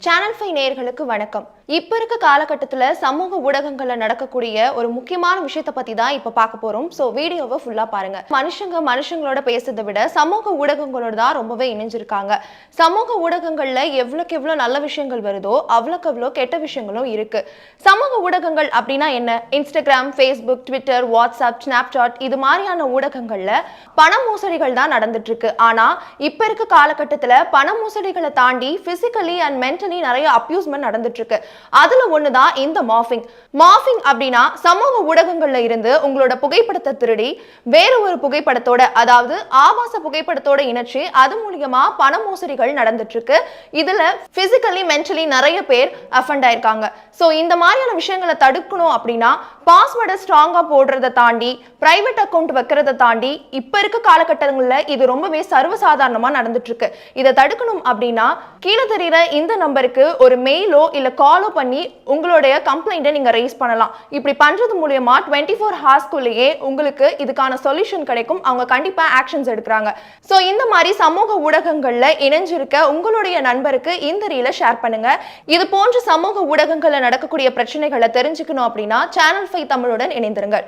Channel 5 நேயர்களுக்கு வணக்கம். இப்ப இருக்க காலகட்டத்துல சமூக ஊடகங்கள்ல நடக்கக்கூடிய ஒரு முக்கியமான விஷயத்தை பத்தி தான் இப்ப பார்க்க போறோம். சோ வீடியோவை ஃபுல்லா பாருங்க. மனுஷங்களோட பேசுறதை விட சமூக ஊடகங்களோட தான் ரொம்பவே இணைஞ்சிருக்காங்க. சமூக ஊடகங்கள்ல எவ்வளவுக்கு எவ்வளவு நல்ல விஷயங்கள் வருதோ அவ்வளவுக்கு எவ்வளவு கெட்ட விஷயங்களும் இருக்கு. சமூக ஊடகங்கள் அப்படின்னா என்ன? Instagram, Facebook, Twitter, WhatsApp, Snapchat இது மாதிரியான ஊடகங்கள்ல பண மோசடிகள் தான் நடந்துட்டு இருக்கு. ஆனா இப்ப இருக்க காலகட்டத்துல பண மோசடிகளை தாண்டி பிசிக்கலி அண்ட் மென்டலி நிறைய அபியூஸ்மென்ட் நடந்துட்டு இருக்கு. அதுல ஒண்ணுதான் இந்த மார்பிங். மார்பிங் அப்படின்னா சமூக ஊடகங்கள்ல இருந்து உங்களோட புகைப்படத்தை திருடி வேற ஒரு புகைப்படத்தோட, அதாவது ஆபாச புகைப்படத்தோட இணைச்சு அது மூலியமா பண மோசடிகள் நடந்துட்டு இருக்கு. இதுல பிசிக்கலி மென்டலி நிறைய பேர் அஃபெண்ட் ஆயிருக்காங்க. சோ இந்த மாதிரியான விஷயங்களை தடுக்கணும் அப்படின்னா பாஸ்வேர்டை ஸ்ட்ராங்கா போடுறதை தாண்டி பிரைவேட் அக்கௌண்ட் வைக்கிறத தாண்டி இப்ப இருக்க காலகட்டங்கள்ல இது ரொம்பவே சர்வசாதாரணமா நடந்துட்டு இருக்கு. இதை தடுக்கணும் அப்படின்னா கீழே தெரியுற இந்த நம்பருக்கு ஒரு மெயிலோ இல்ல காலோ பண்ணி உங்களுடைய கம்ப்ளைண்ட்டை நீங்க ரைஸ் பண்ணலாம். இப்படி பண்றது மூலமா 24 ஹார்ஸ்க்குள்ளேயே உங்களுக்கு இதுக்கான சொல்யூஷன் கிடைக்கும். அவங்க கண்டிப்பா ஆக்ஷன்ஸ் எடுக்கிறாங்க. சோ இந்த மாதிரி சமூக ஊடகங்கள்ல இணைஞ்சிருக்க உங்களுடைய நண்பருக்கு இந்த ரீலை ஷேர் பண்ணுங்க. இது போன்ற சமூக ஊடகங்கள்ல நடக்கக்கூடிய பிரச்சனைகளை தெரிஞ்சுக்கணும் அப்படின்னா சேனல் 5 தமிழுடன் இணைந்திருங்கள்.